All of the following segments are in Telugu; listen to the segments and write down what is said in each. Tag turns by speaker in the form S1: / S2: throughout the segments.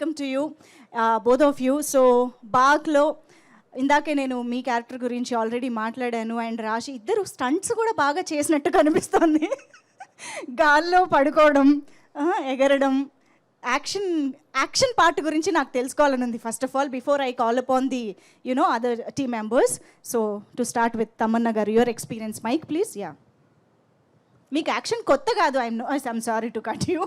S1: Welcome to you both of you. So బాగ్లో ఇందాకే నేను మీ క్యారెక్టర్ గురించి ఆల్రెడీ మాట్లాడాను. అండ్ రాశి ఇద్దరు స్టంట్స్ కూడా బాగా చేసినట్టు కనిపిస్తుంది. గాల్లో పడుకోవడం, ఎగరడం, యాక్షన్ పార్ట్ గురించి నాకు తెలుసుకోవాలని ఉంది. First of all before I call upon the other team members. So to start with Tamannaah గారు, your experience. Mike please. Ya, మీకు యాక్షన్ కొత్త కాదు. I'm sorry to cut you.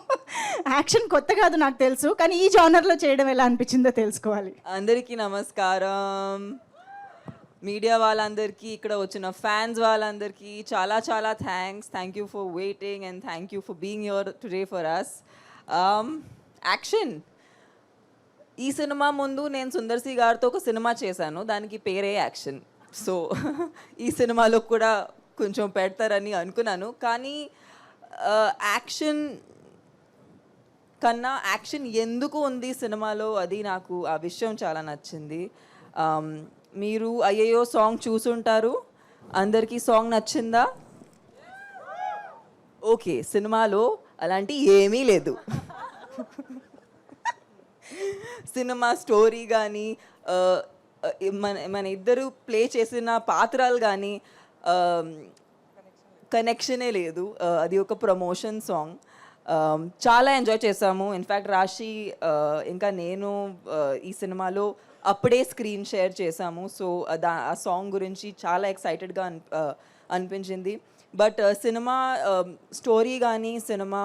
S1: Action కొత్త కాదు నాకు తెలుసు, కానీ ఈ జానర్లో చేయడం ఎలా అనిపించిందో తెలుసుకోవాలి.
S2: అందరికీ నమస్కారం. మీడియా వాళ్ళందరికీ, ఇక్కడ వచ్చిన ఫ్యాన్స్ వాళ్ళందరికీ చాలా చాలా thank you for waiting and thank you for being here today for us. Action, ఈ సినిమా ముందు నేను సుందర్ సి గారితో ఒక సినిమా చేశాను, దానికి పేరే యాక్షన్. సో ఈ సినిమాలో కూడా కొంచెం పెడతారని అనుకున్నాను, కానీ యాక్షన్ కన్నా యాక్షన్ ఎందుకు ఉంది సినిమాలో, అది నాకు ఆ విషయం చాలా నచ్చింది. మీరు అయ్యయ్యో సాంగ్ చూసుంటారు, అందరికీ సాంగ్ నచ్చిందా? ఓకే, సినిమాలో అలాంటి ఏమీ లేదు. సినిమా స్టోరీ కానీ మన ఇద్దరు ప్లే చేసిన పాత్రలు కానీ కనెక్షనే లేదు. అది ఒక ప్రమోషన్ సాంగ్. చాలా ఎంజాయ్ చేసాము. ఇన్ఫ్యాక్ట్ రాశి ఇంకా నేను ఈ సినిమాలో అప్పుడే స్క్రీన్ షేర్ చేసాము. సో ఆ సాంగ్ గురించి చాలా ఎక్సైటెడ్గా అనిపించింది. బట్ సినిమా స్టోరీ కానీ సినిమా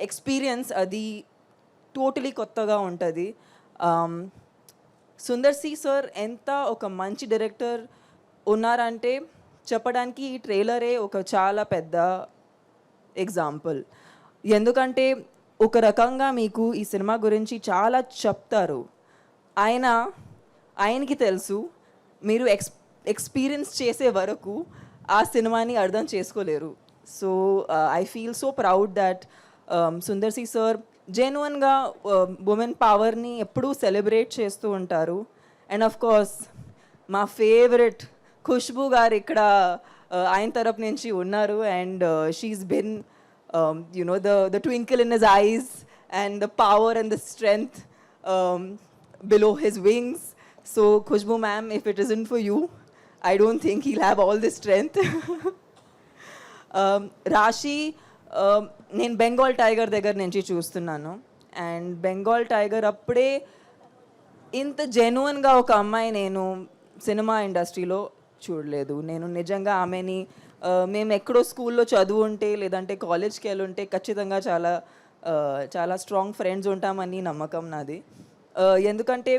S2: ఎక్స్పీరియన్స్ అది టోటలీ కొత్తగా ఉంటుంది. సుందర్ సి సార్ ఎంత ఒక మంచి డైరెక్టర్ ఉన్నారంటే చెప్పడానికి ఈ ట్రైలరే ఒక చాలా పెద్ద ఎగ్జాంపుల్. ఎందుకంటే ఒక రకంగా మీకు ఈ సినిమా గురించి చాలా చెప్తారు. ఆయనకి తెలుసు, మీరు ఎక్స్పీరియన్స్ చేసే వరకు ఆ సినిమాని అర్థం చేసుకోలేరు. So I feel so proud that Sundar C sir జెన్యున్గా ఉమెన్ పవర్ని ఎప్పుడూ సెలబ్రేట్ చేస్తూ ఉంటారు. అండ్ ఆఫ్ కోర్స్ మా ఫేవరెట్ ఖుష్బూ గారు ఇక్కడ ఆయన తరపు నుంచి ఉన్నారు. And she is been the twinkle in his eyes and the power and the strength below his wings. So Khushbu ma'am, if it isn't for you, I don't think he'll have all this strength. రాశి నేను బెంగాల్ టైగర్ దగ్గర నుంచి చూస్తున్నాను. అండ్ బెంగాల్ టైగర్ అప్పుడే ఇంత జెన్యున్గా ఒక అమ్మాయి నేను సినిమా ఇండస్ట్రీలో చూడలేదు. నేను నిజంగా ఆమెని మేము ఎక్కడో స్కూల్లో చదువు ఉంటే లేదంటే కాలేజ్కి వెళ్ళి ఉంటే ఖచ్చితంగా చాలా చాలా స్ట్రాంగ్ ఫ్రెండ్స్ ఉంటామని నమ్మకం నాది. ఎందుకంటే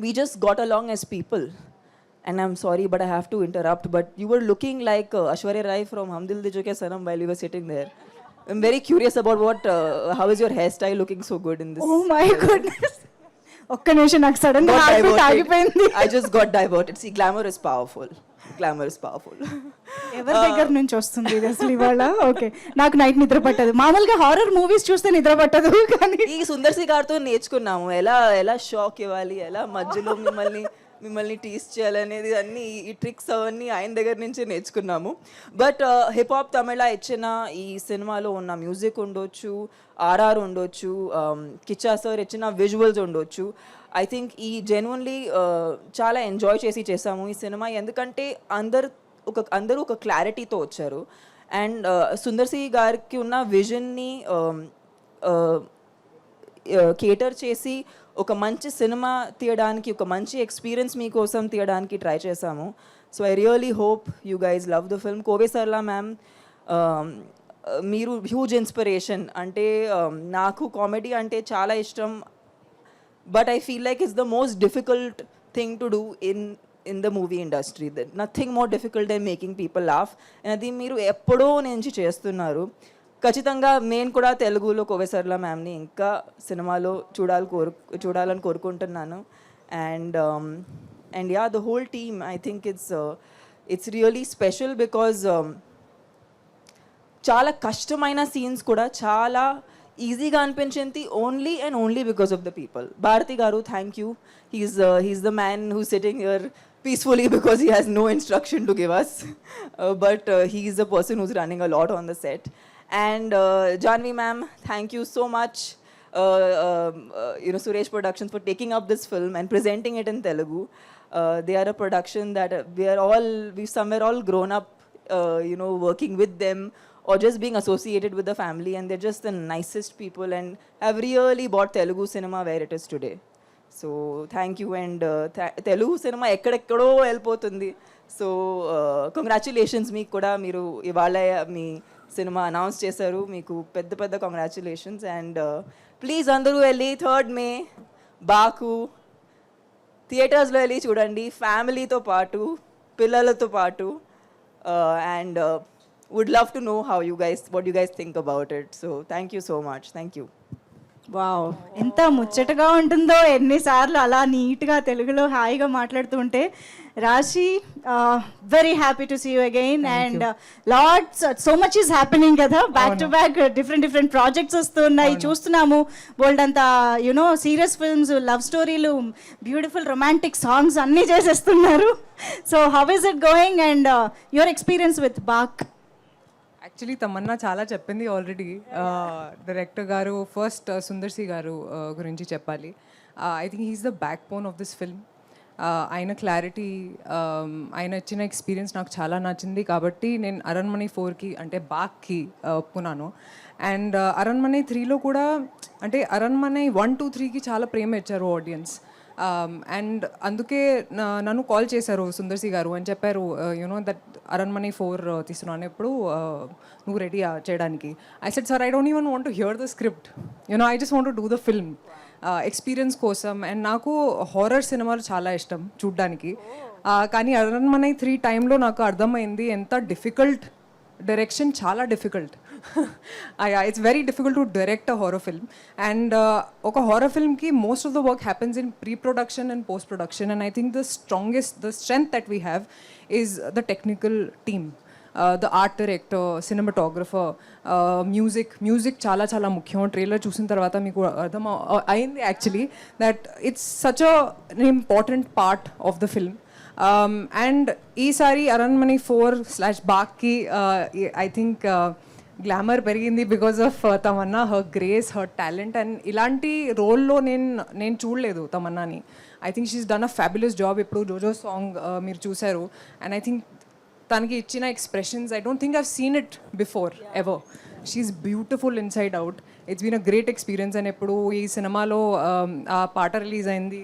S2: we just got along as people. And I'm sorry but I have to interrupt, but you were looking like Aishwarya Rai from Hum Dil De Chuke Sanam while you were sitting there. I'm very curious about how is your hairstyle looking so good in this?
S1: Oh my goodness. ఒక్క నిమిషం, నాకు సడన్ గా ఆగిపోయింది.
S2: I just got diverted. See, glamour is powerful.
S1: ఎవరి దగ్గర నుంచి వస్తుంది ఇది అసలు ఇవాళ? ఓకే, నాకు నైట్ నిద్ర పట్టదు. మామూలుగా హారర్ మూవీస్ చూస్తే నిద్ర పట్టదు, కానీ
S2: ఈ సుందర్ సి గారితో నేర్చుకున్నాము ఎలా షాక్ ఇవ్వాలి, ఎలా మధ్యలో మిమ్మల్ని టీస్ చేయాలనేది అన్ని ఈ ట్రిక్స్ అవన్నీ ఆయన దగ్గర నుంచి నేర్చుకున్నాము. బట్ హిప్ హాప్ తమిళ ఇచ్చిన ఈ సినిమాలో ఉన్న మ్యూజిక్ ఉండొచ్చు, ఆర్ఆర్ ఉండొచ్చు, కిచ్చా సార్ ఇచ్చిన విజువల్స్ ఉండొచ్చు. ఐ థింక్ ఈ జెన్యున్లీ చాలా ఎంజాయ్ చేసాము ఈ సినిమా. ఎందుకంటే అందరూ ఒక క్లారిటీతో వచ్చారు. అండ్ సుందర్ సి గారికి ఉన్న విజన్ని కేటర్ చేసి ఒక మంచి సినిమా తీయడానికి, ఒక మంచి ఎక్స్పీరియన్స్ మీకోసం తీయడానికి ట్రై చేశాము. So I really hope you guys love the film. Kovai Sarala ma'am, మీరు హ్యూజ్ ఇన్స్పిరేషన్. అంటే నాకు కామెడీ అంటే చాలా ఇష్టం, but I feel like it's the most difficult thing to do in the movie industry. Nothing more difficult than making people laugh. And అది మీరు ఎప్పుడో నుంచి చేస్తున్నారు. ఖచ్చితంగా నేను కూడా తెలుగులో కోవెసర్ల మ్యామ్ని ఇంకా సినిమాలో చూడాలని కోరుకుంటున్నాను. And yeah, the whole team, I think it's really special because చాలా కష్టమైన సీన్స్ కూడా చాలా ఈజీగా అనిపించింది only because of the people. Bharathi garu, thank you. He's the man who sitting here peacefully because he has no instruction to give us. But he is the person who's running a lot on the set. And Janvi ma'am, thank you so much. Suresh Productions for taking up this film and presenting it in Telugu. They are a production that we've somewhere all grown up, working with them or just being associated with the family, and they're just the nicest people and have really brought Telugu cinema where it is today. So thank you. And Telugu cinema ఎక్కడెక్కడో వెళ్ళిపోతుంది. సో కంగ్రాచులేషన్స్ మీకు కూడా. మీరు ఇవాళ మీ సినిమా అనౌన్స్ చేశారు, మీకు పెద్ద పెద్ద కంగ్రాచులేషన్స్. అండ్ ప్లీజ్ అందరూ వెళ్ళి 3rd May బాకు థియేటర్స్లో వెళ్ళి చూడండి, ఫ్యామిలీతో పాటు, పిల్లలతో పాటు. And would love to know what you guys think about it. So thank you so much. Thank you.
S1: Wow, ఎంత ముచ్చటగా ఉంటుందో ఎన్నిసార్లు అలా నీట్గా తెలుగులో హాయిగా మాట్లాడుతూ ఉంటే. Raashi, very happy to see you again. And lots so much is happening కదా, back to back different projects వస్తున్నాయి, చూస్తున్నాము. బోల్డ్ అంతా సీరియస్ ఫిల్మ్స్, లవ్ స్టోరీలు, బ్యూటిఫుల్ రొమాంటిక్ సాంగ్స్ అన్నీ చేసేస్తున్నారు. So how is it going and your experience with Baak?
S3: Actually Tamannaah చాలా చెప్పింది already. Director garu first Sundar C garu గురించి చెప్పాలి. I think he's the backbone of this film. ఆయన క్లారిటీ, ఆయన ఇచ్చిన ఎక్స్పీరియన్స్ నాకు చాలా నచ్చింది. కాబట్టి నేను అరణ్మణి 4కి అంటే బాక్కి ఒప్పుకున్నాను. అండ్ అరణ్మణి 3లో కూడా అంటే అరణ్మణి 1, 2, 3కి చాలా ప్రేమ ఇచ్చారు ఆడియన్స్. అండ్ అందుకే నన్ను కాల్ చేశారు సుందర్ సి గారు అని చెప్పారు, దట్ అరణ్మణి 4 తీస్తున్నాను, ఎప్పుడు నువ్వు రెడీ చేయడానికి. I said sir, I don't even want to hear the script, I just want to do the film experience కోసం. అండ్ నాకు హారర్ సినిమాలు చాలా ఇష్టం చూడ్డానికి. కానీ అరణ్మణి 3 టైంలో నాకు అర్థమైంది ఎంత డిఫికల్ట్ డైరెక్షన్, చాలా difficult. It's very difficult to direct a horror film. And ఒక హారర్ ఫిల్మ్కి most of the work happens in pre production and post production. And I think the strength that we have is the technical team, the art director, cinematographer, music చాలా చాలా ముఖ్యం. ట్రైలర్ చూసిన తర్వాత మీకు అర్థం అయింది actually that it's such an important part of the film. And ఈసారి అరణ్మణి 4/బాక్కి ఐ థింక్ గ్లామర్ పెరిగింది because of Tamannaah, her grace, her talent. And ఇలాంటి రోల్లో నేను చూడలేదు తమన్నాని. I think she's done a fabulous job. ఇప్పుడు జోజో సాంగ్ మీరు చూశారు. అండ్ ఐ థింక్ తనకి ఇచ్చిన expressions, I don't think I've seen it before ever. She is beautiful inside out. It's been a great experience. And ఎప్పుడు ఈ సినిమాలో ఆ పాట రిలీజ్ అయింది,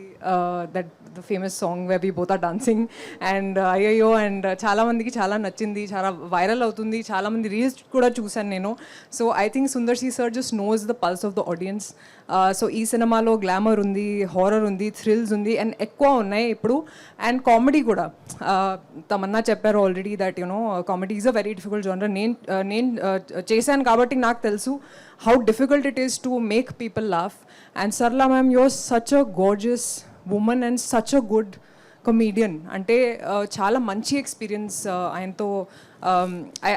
S3: that the famous song way we both are dancing and అయ్యో, అండ్ చాలామందికి చాలా నచ్చింది, చాలా వైరల్ అవుతుంది, చాలామంది రీల్స్ కూడా చూశాను నేను. So I think Sundar C sir just knows the pulse of the audience. So ఈ సినిమాలో గ్లామర్ ఉంది, హారర్ ఉంది, థ్రిల్స్ ఉంది, అండ్ ఎక్కువ ఉన్నాయి ఇప్పుడు. అండ్ కామెడీ కూడా. తమన్నా చెప్పారు already that comedy is a very difficult genre. నేను చేశాను కాబట్టి నాకు తెలుసు how difficult it is to make people laugh. And Sarla ma'am, you're such a gorgeous woman and such a good comedian. Ante చాలా మంచి ఎక్స్పీరియన్స్ ఆయనతో.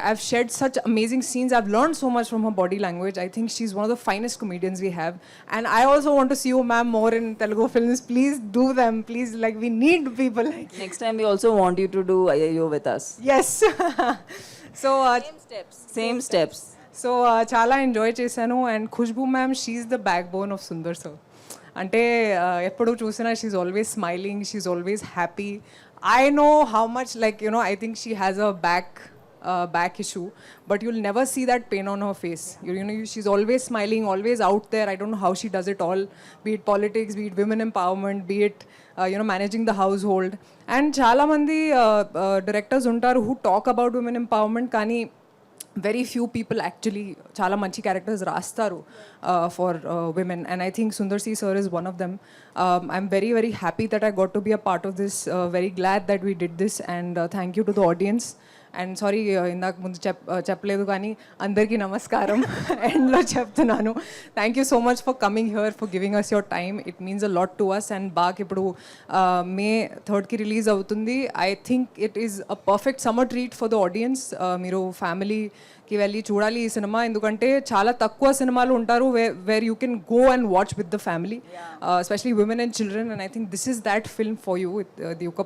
S3: I've shared such amazing scenes. I've learned so much from her body language. I think she's one of the finest comedians we have. And I also want to see you ma'am more in Telugu films. Please do them. Please, like, we need people like you.
S2: Next time we also want you to do Ayyo with us.
S3: Yes. So
S2: Same steps.
S3: So చాలా ఎంజాయ్ చేశాను. And Khushbu ma'am, she is the backbone of Sundar sir. అంటే ఎప్పుడు చూసినా she is always smiling, she is always happy. I know how much like I think she has a back issue, but you'll never see that pain on her face. She's always smiling, always out there. I don't know how she does it all, be it politics, be it women empowerment, be it managing the household. And చాలా మంది directors ఉంటారు who talk about women empowerment, కానీ very few people actually చాలా మంచి క్యారెక్టర్స్ రాస్తారు for women, and I think Sundar C sir is one of them. I'm very very happy that I got to be a part of this. Very glad that we did this, and thank you to the audience. And sorry, ఇందాక ముందు చెప్పలేదు కానీ అందరికీ నమస్కారం ఎండ్లో చెప్తున్నాను. Thank you so much for coming here, for giving us your time. It means a lot to us. And బాగా ఇప్పుడు May 3rd రిలీజ్ అవుతుంది. I think it is a perfect summer treat for the audience. మీరు ఫ్యామిలీ కి వెళ్ళి చూడాలి ఈ సినిమా, ఎందుకంటే చాలా తక్కువ సినిమాలు ఉంటారు where you can go and watch with the family, especially women and children, and I think this is that film for you. ఇది ఒక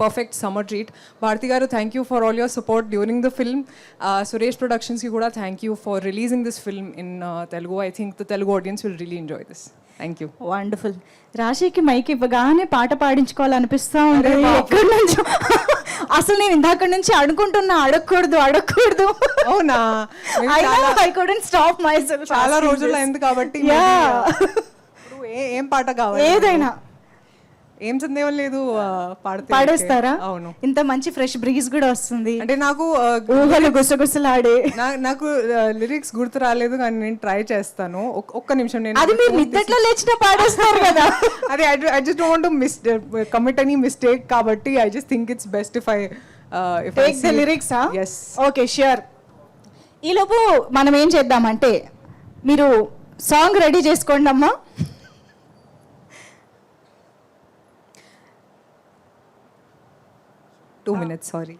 S3: perfect summer treat. Bharathi garu, thank you for all your support during the film. Suresh ప్రొడక్షన్స్కి కూడా thank you for releasing this film in Telugu. I think the Telugu audience will really enjoy this. Thank you.
S1: Wonderful. రాశికి మైక్ ఇవ్వగానే పాట పాడించుకోవాలనిపిస్తా ఉండేది ఎక్కడి నుంచో. అసలు నేను ఇందాక నుంచి అనుకుంటున్నా అడగకూడదు.
S3: అవునా?
S1: I couldn't stop my self.
S3: చాలా రోజులు అయింది కాబట్టి ఇప్పుడు ఏం పాట కావాలి?
S1: ఏదైనా
S3: ఏం సందేహం లేదు,
S1: పాడేస్తారా?
S3: అవును.
S1: ఇంత మంచి ఫ్రెష్ బ్రీజ్ కూడా వస్తుంది,
S3: అంటే నాకు
S1: ఊహలు గుసగుసలాడే.
S3: నాకు లిరిక్స్ గుర్తు రాలేదు, కానీ నేను ట్రై చేస్తాను. ఒక్క నిమిషం. నేను
S1: అది మీరు నిద్దట్లో లేచినా పాడేస్తారు కదా.
S3: అదే I just don't want to commit any mistake, కాబట్టి I just think it's best if I
S1: take the lyrics.
S3: yes.
S1: Okay, sure. ఈలోపు మనం ఏం చేద్దామంటే, మీరు సాంగ్ రెడీ చేసుకోండి అమ్మా.
S3: 2 minutes, sorry.